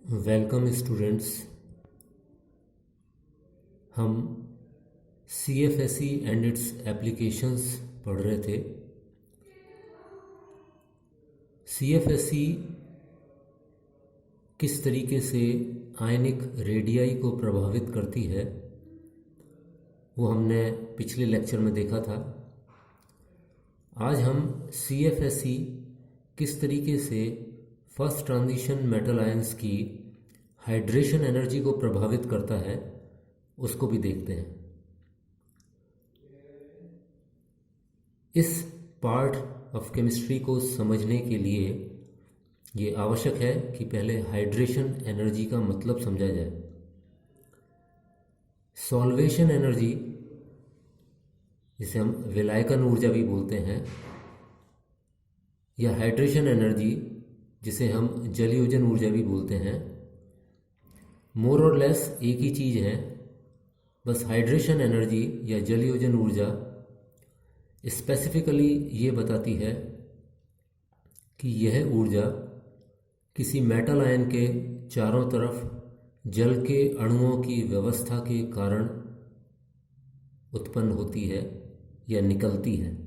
Welcome students. हम CFSE and it's applications पढ़ रहे थे। CFSE किस तरीके से आयनिक रेडियाई को प्रभावित करती है वो हमने पिछले लेक्चर में देखा था। आज हम CFSE किस तरीके से फर्स्ट ट्रांजिशन मेटल आयंस की हाइड्रेशन एनर्जी को प्रभावित करता है उसको भी देखते हैं। इस पार्ट ऑफ केमिस्ट्री को समझने के लिए ये आवश्यक है कि पहले हाइड्रेशन एनर्जी का मतलब समझा जाए। सॉल्वेशन एनर्जी, जिसे हम विलायकन ऊर्जा भी बोलते हैं, या हाइड्रेशन एनर्जी जिसे हम जलयोजन ऊर्जा भी बोलते हैं, मोर और लेस एक ही चीज़ है। बस हाइड्रेशन एनर्जी या जलयोजन ऊर्जा स्पेसिफिकली ये बताती है कि यह ऊर्जा किसी मेटल आयन के चारों तरफ जल के अणुओं की व्यवस्था के कारण उत्पन्न होती है या निकलती है।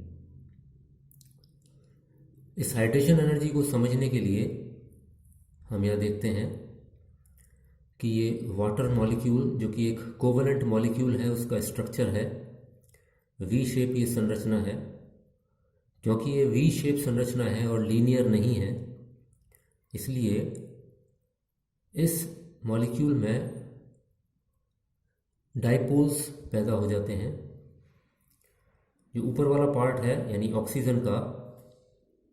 इस हाइड्रेशन एनर्जी को समझने के लिए हम यह देखते हैं कि ये वाटर मॉलिक्यूल, जो कि एक कोवलेंट मॉलिक्यूल है, उसका स्ट्रक्चर है वी शेप। ये संरचना है। क्योंकि ये वी शेप संरचना है और लीनियर नहीं है, इसलिए इस मॉलिक्यूल में डाइपोल्स पैदा हो जाते हैं। जो ऊपर वाला पार्ट है यानी ऑक्सीजन का,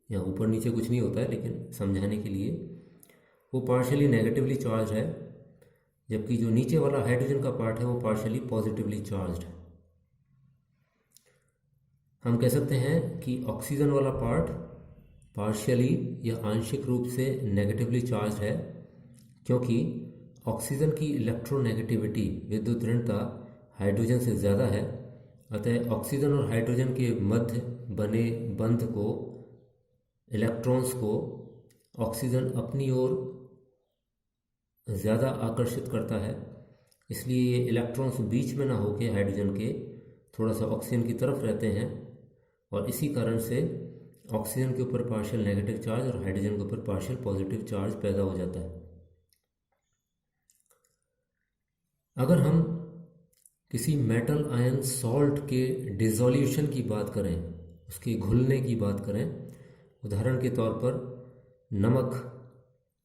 यहाँ ऊपर नीचे कुछ नहीं होता है लेकिन समझाने के लिए, वो पार्शियली नेगेटिवली चार्ज है, जबकि जो नीचे वाला हाइड्रोजन का पार्ट है वो पार्शियली पॉजिटिवली चार्ज्ड है। हम कह सकते हैं कि ऑक्सीजन वाला पार्ट पार्शियली या आंशिक रूप से नेगेटिवली चार्ज है, क्योंकि ऑक्सीजन की इलेक्ट्रोनेगेटिविटी, विद्युत ऋणता, हाइड्रोजन से ज़्यादा है। अतः ऑक्सीजन और हाइड्रोजन के मध्य बने बंध को, इलेक्ट्रॉन्स को, ऑक्सीजन अपनी ओर ज़्यादा आकर्षित करता है। इसलिए ये इलेक्ट्रॉन्स बीच में ना होके हाइड्रोजन के थोड़ा सा ऑक्सीजन की तरफ रहते हैं, और इसी कारण से ऑक्सीजन के ऊपर पार्शियल नेगेटिव चार्ज और हाइड्रोजन के ऊपर पार्शियल पॉजिटिव चार्ज पैदा हो जाता है। अगर हम किसी मेटल आयन सॉल्ट के डिसोल्यूशन की बात करें, उसके घुलने की बात करें, उदाहरण के तौर पर नमक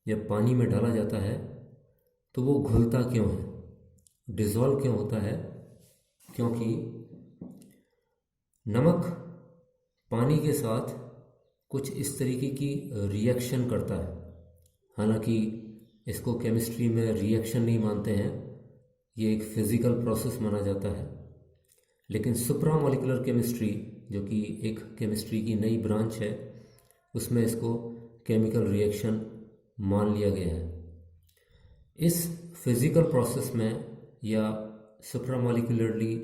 जब पानी में डाला जाता है तो वो घुलता क्यों है, डिसॉल्व क्यों होता है? क्योंकि नमक पानी के साथ कुछ इस तरीके की रिएक्शन करता है। हालांकि इसको केमिस्ट्री में रिएक्शन नहीं मानते हैं, ये एक फिजिकल प्रोसेस माना जाता है। लेकिन सुप्रामोलिकुलर केमिस्ट्री, जो कि एक केमिस्ट्री की नई ब्रांच है, उसमें इसको केमिकल रिएक्शन मान लिया गया है। इस फिजिकल प्रोसेस में या सुप्रामोलिकुलरली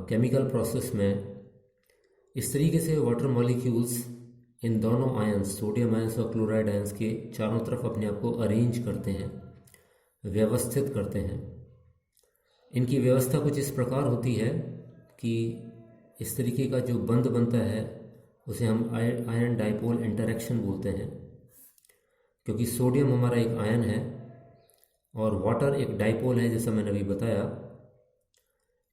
केमिकल प्रोसेस में इस तरीके से वाटर मॉलिक्यूल्स इन दोनों आयंस, सोडियम आयंस और क्लोराइड आयंस के चारों तरफ अपने आप को अरेंज करते हैं, व्यवस्थित करते हैं। इनकी व्यवस्था कुछ इस प्रकार होती है कि इस तरीके का जो बंध बनता है उसे हम आयन डाइपोल इंटरेक्शन बोलते हैं। क्योंकि सोडियम हमारा एक आयन है और वाटर एक डाइपोल है, जैसा मैंने अभी बताया,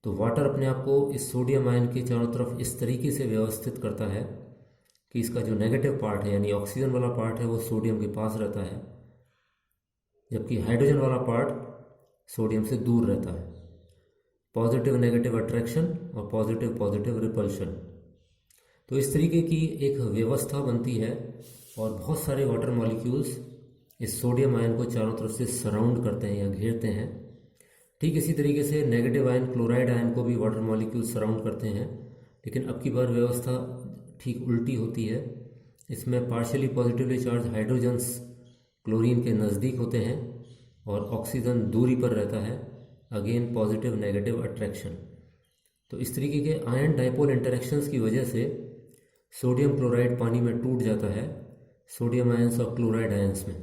तो वाटर अपने आप को इस सोडियम आयन के चारों तरफ इस तरीके से व्यवस्थित करता है कि इसका जो नेगेटिव पार्ट है यानी ऑक्सीजन वाला पार्ट है वो सोडियम के पास रहता है, जबकि हाइड्रोजन वाला पार्ट सोडियम से दूर रहता है। पॉजिटिव नेगेटिव अट्रैक्शन और पॉजिटिव पॉजिटिव रिपल्शन। तो इस तरीके की एक व्यवस्था बनती है और बहुत सारे वाटर मॉलिक्यूल्स इस सोडियम आयन को चारों तरफ से सराउंड करते हैं या घेरते हैं। ठीक इसी तरीके से नेगेटिव आयन, क्लोराइड आयन को भी वाटर मॉलिक्यूल सराउंड करते हैं, लेकिन अब की बार व्यवस्था ठीक उल्टी होती है। इसमें partially positively charge hydrogens chlorine के नज़दीक होते हैं और ऑक्सीजन दूरी पर रहता है। Again positive negative attraction. तो इस तरीके के आयन डाइपोल इंटरेक्शंस की वजह से सोडियम क्लोराइड पानी में टूट जाता है सोडियम आयंस और क्लोराइड आयंस में।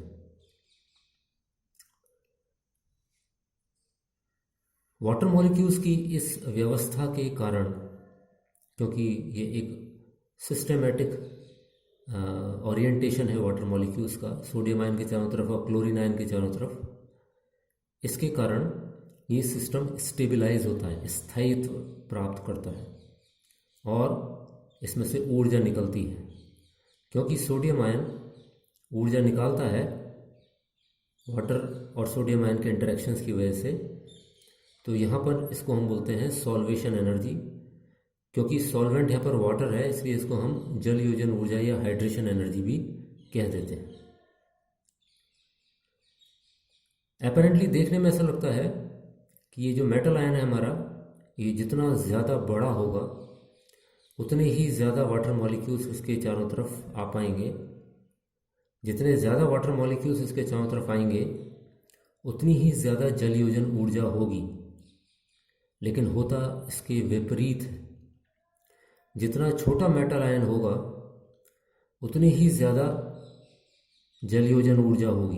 वाटर मॉलिक्यूल्स की इस व्यवस्था के कारण, क्योंकि ये एक सिस्टमेटिक ओरिएंटेशन है वाटर मॉलिक्यूल्स का, सोडियम आयन के चारों तरफ और क्लोरीन आयन के चारों तरफ, इसके कारण ये सिस्टम स्टेबलाइज होता है, स्थायित्व प्राप्त करता है और इसमें से ऊर्जा निकलती है। क्योंकि सोडियम आयन ऊर्जा निकालता है वाटर और सोडियम आयन के इंटरेक्शंस की वजह से, तो यहाँ पर इसको हम बोलते हैं सॉल्वेशन एनर्जी। क्योंकि सॉल्वेंट यहाँ पर वाटर है, इसलिए इसको हम जल योजन ऊर्जा या हाइड्रेशन एनर्जी भी कह देते हैं। अपेरेंटली देखने में ऐसा लगता है कि ये जो मेटल आयन है हमारा, ये जितना ज़्यादा बड़ा होगा उतने ही ज़्यादा वाटर मॉलिक्यूल्स इसके चारों तरफ आ पाएंगे। जितने ज़्यादा वाटर मॉलिक्यूल्स इसके चारों तरफ आएंगे उतनी ही ज़्यादा जल योजन ऊर्जा होगी। लेकिन होता इसके विपरीत है। जितना छोटा मेटल आयन होगा उतनी ही ज़्यादा जल योजन ऊर्जा होगी।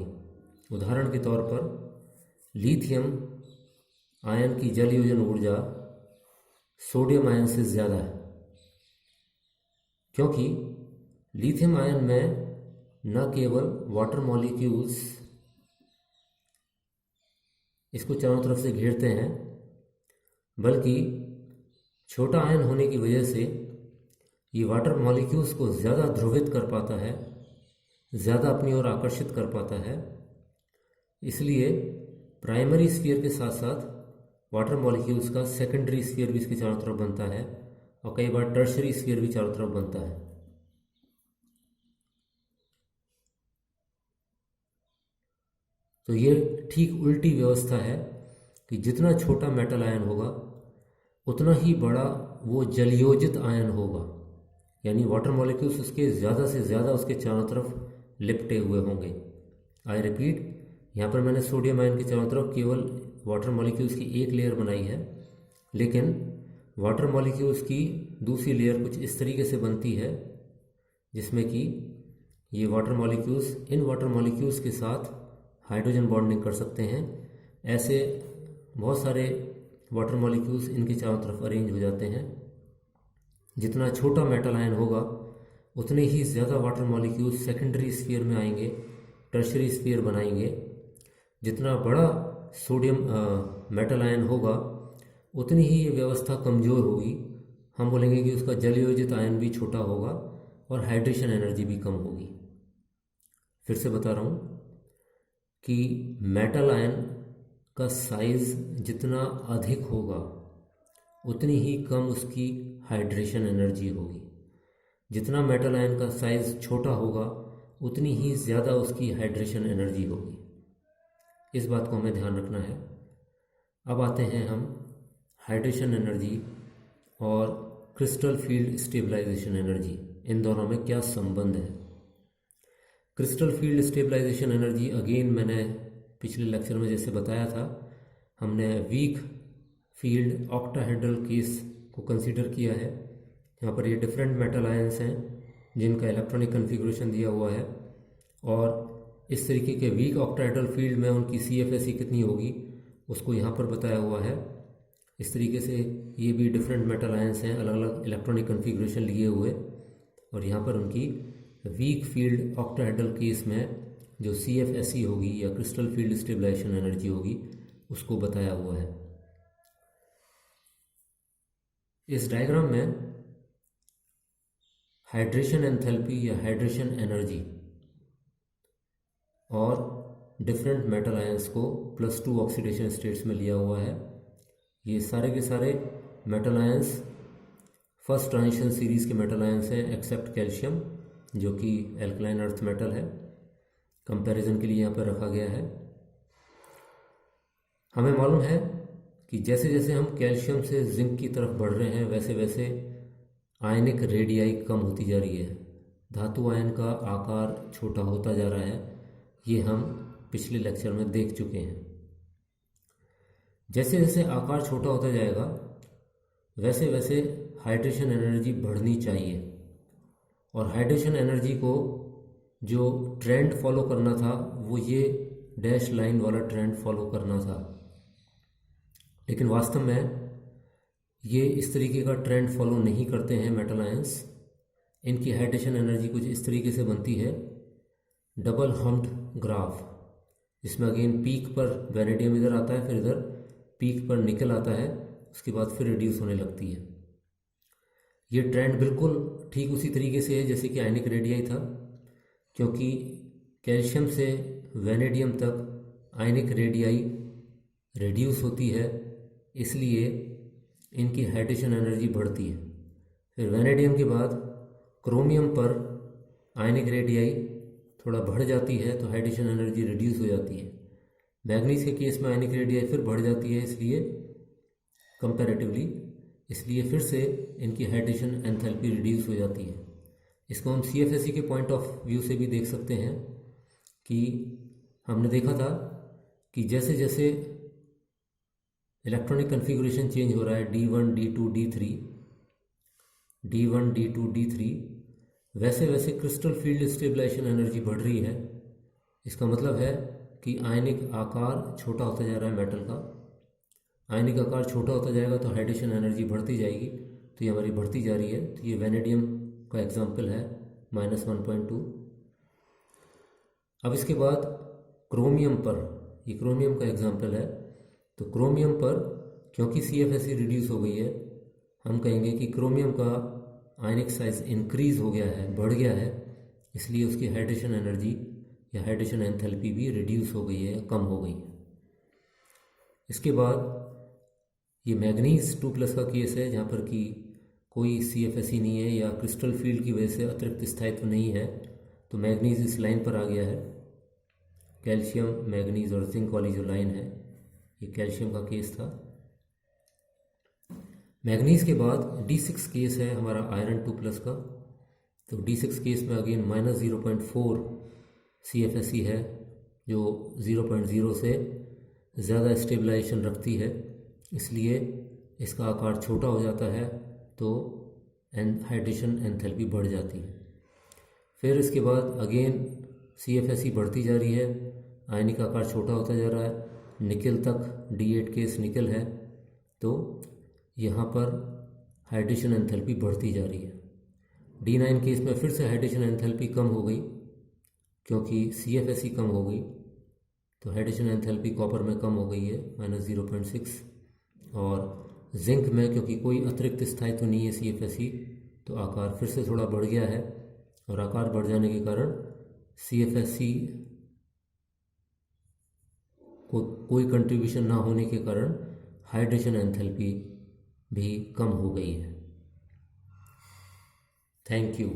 उदाहरण के तौर पर लिथियम आयन की जल योजन ऊर्जा सोडियम आयन से ज़्यादा है, क्योंकि लिथियम आयन में न केवल वाटर मॉलिक्यूल्स इसको चारों तरफ से घेरते हैं, बल्कि छोटा आयन होने की वजह से ये वाटर मॉलिक्यूल्स को ज़्यादा ध्रुवित कर पाता है, ज़्यादा अपनी ओर आकर्षित कर पाता है। इसलिए प्राइमरी स्फीयर के साथ साथ वाटर मॉलिक्यूल्स का सेकेंडरी स्फीयर भी इसके चारों तरफ बनता है और कई बार टर्शरी स्फीयर भी चारों तरफ बनता है। तो ये ठीक उल्टी व्यवस्था है कि जितना छोटा मेटल आयन होगा उतना ही बड़ा वो जलयोजित आयन होगा, यानी वाटर मॉलिक्यूल्स उसके ज़्यादा से ज़्यादा उसके चारों तरफ लिपटे हुए होंगे। आई रिपीट, यहाँ पर मैंने सोडियम आयन के चारों तरफ केवल वाटर मॉलिक्यूल्स की एक लेयर बनाई है, लेकिन वाटर मॉलिक्यूल्स की दूसरी लेयर कुछ इस तरीके से बनती है जिसमें कि ये water molecules in water molecules के साथ हाइड्रोजन बॉन्डिंग कर सकते हैं। ऐसे बहुत सारे वाटर मॉलिक्यूल्स इनके चारों तरफ अरेंज हो जाते हैं। जितना छोटा मेटल आयन होगा उतने ही ज़्यादा वाटर मॉलिक्यूल्स सेकेंडरी स्फीयर में आएंगे, टर्शरी स्फीयर बनाएंगे। जितना बड़ा सोडियम मेटल आयन होगा उतनी ही ये व्यवस्था कमज़ोर होगी। हम बोलेंगे कि उसका जलयोजित आयन भी छोटा होगा और हाइड्रेशन एनर्जी भी कम होगी। फिर से बता रहा हूँ कि मेटल आयन का साइज़ जितना अधिक होगा उतनी ही कम उसकी हाइड्रेशन एनर्जी होगी। जितना मेटल आयन का साइज़ छोटा होगा उतनी ही ज़्यादा उसकी हाइड्रेशन एनर्जी होगी। इस बात को हमें ध्यान रखना है। अब आते हैं हम हाइड्रेशन एनर्जी और क्रिस्टल फील्ड स्टेबलाइजेशन एनर्जी, इन दोनों में क्या संबंध है। Crystal field stabilisation energy, again मैंने पिछले लेक्चर में जैसे बताया था, हमने वीक फील्ड ऑक्टाहेड्रल केस को कंसीडर किया है। यहाँ पर ये डिफरेंट मेटल आयंस हैं जिनका इलेक्ट्रॉनिक कन्फिग्रेशन दिया हुआ है, और इस तरीके के वीक ऑक्टाहेड्रल फील्ड में उनकी CFSE कितनी होगी उसको यहाँ पर बताया हुआ है। इस तरीके से ये भी डिफरेंट मेटल आयंस हैं, अलग अलग इलेक्ट्रॉनिक कन्फिग्रेशन लिए हुए, और यहाँ पर उनकी वीक फील्ड ऑक्टाहेड्रल केस में जो CFSE होगी या क्रिस्टल फील्ड स्टेबलाइजेशन एनर्जी होगी उसको बताया हुआ है। इस डायग्राम में हाइड्रेशन एंथैल्पी या हाइड्रेशन एनर्जी और डिफरेंट मेटल आयंस को +2 ऑक्सीडेशन स्टेट्स में लिया हुआ है। ये सारे के सारे metal ions first transition series के मेटल आयंस हैं, एक्सेप्ट कैल्शियम जो कि एल्कलाइन अर्थ मेटल है। कंपैरिजन के लिए यहाँ पर रखा गया है। हमें मालूम है कि जैसे जैसे हम कैल्शियम से जिंक की तरफ बढ़ रहे हैं वैसे वैसे आयनिक रेडियाई कम होती जा रही है, धातु आयन का आकार छोटा होता जा रहा है। ये हम पिछले लेक्चर में देख चुके हैं। जैसे जैसे आकार छोटा होता जाएगा वैसे वैसे हाइड्रेशन एनर्जी बढ़नी चाहिए, और हाइड्रेशन एनर्जी को जो ट्रेंड फॉलो करना था वो ये डैश लाइन वाला ट्रेंड फॉलो करना था। लेकिन वास्तव में ये इस तरीके का ट्रेंड फॉलो नहीं करते हैं मेटल आयंस। इनकी हाइड्रेशन एनर्जी कुछ इस तरीके से बनती है, डबल हम्प्ड ग्राफ, जिसमें अगेन पीक पर वेनेडियम इधर आता है, फिर इधर पीक पर निकल आता है, उसके बाद फिर रिड्यूस होने लगती है। ये ट्रेंड बिल्कुल ठीक उसी तरीके से है जैसे कि आयनिक रेडियाई था, क्योंकि कैल्शियम से वेनेडियम तक आयनिक रेडियाई रिड्यूस होती है, इसलिए इनकी हाइड्रेशन एनर्जी बढ़ती है। फिर वेनेडियम के बाद क्रोमियम पर आयनिक रेडियाई थोड़ा बढ़ जाती है, तो हाइड्रेशन एनर्जी रिड्यूस हो जाती है। मैग्नीज के केस में आयनिक रेडियाई फिर बढ़ जाती है, इसलिए कंपैरेटिवली, इसलिए फिर से इनकी हाइड्रेशन एंथैल्पी रिड्यूस हो जाती है। इसको हम CFSE के पॉइंट ऑफ व्यू से भी देख सकते हैं कि हमने देखा था कि जैसे जैसे इलेक्ट्रॉनिक कन्फिगुरेशन चेंज हो रहा है, D1 D2 D3 D1 D2 D3, वैसे वैसे क्रिस्टल फील्ड स्टेबलाइजेशन एनर्जी बढ़ रही है। इसका मतलब है कि आयनिक आकार छोटा होता जा रहा है मेटल का। आयनिक आकार छोटा होता जाएगा तो हाइड्रेशन एनर्जी बढ़ती जाएगी, तो ये हमारी बढ़ती जा रही है। तो ये वेनेडियम का एग्जाम्पल है -1.2। अब इसके बाद क्रोमियम पर, ये क्रोमियम का एग्जाम्पल है, तो क्रोमियम पर क्योंकि CFSE रिड्यूस हो गई है, हम कहेंगे कि क्रोमियम का आयनिक साइज इंक्रीज हो गया है, बढ़ गया है, इसलिए उसकी हाइड्रेशन एनर्जी या हाइड्रेशन एंथैल्पी भी रिड्यूस हो गई है, कम हो गई है। इसके बाद ये मैग्नीज 2+ का केस है, जहाँ पर कि कोई CFSE नहीं है या क्रिस्टल फील्ड की वजह से अतिरिक्त स्थायित्व नहीं है, तो मैग्नीज इस लाइन पर आ गया है। कैल्शियम, मैग्नीज और जिंक वाली जो लाइन है, ये कैल्शियम का केस था। मैग्नीज के बाद D6 केस है हमारा आयरन 2+ का, तो D6 केस में अगेन -0.4 CFSE है, जो 0.0 से ज़्यादा स्टेबलाइजेशन रखती है, इसलिए इसका आकार छोटा हो जाता है, तो हाइड्रेशन एंथैल्पी बढ़ जाती है। फिर इसके बाद अगेन CFSE बढ़ती जा रही है, आयनिक आकार छोटा होता जा रहा है, निकल तक D8 केस निकल है, तो यहाँ पर हाइड्रेशन एंथैल्पी बढ़ती जा रही है। D9 केस में फिर से हाइड्रेशन एंथैल्पी कम हो गई, क्योंकि CFSE कम हो गई, तो हाइड्रेशन एंथैल्पी कॉपर में कम हो गई है -0.6, और जिंक में क्योंकि कोई अतिरिक्त स्थायित्व नहीं है CFSE, तो आकार फिर से थोड़ा बढ़ गया है, और आकार बढ़ जाने के कारण CFSE को कोई कंट्रीब्यूशन ना होने के कारण हाइड्रेशन एंथैल्पी भी कम हो गई है। Thank you.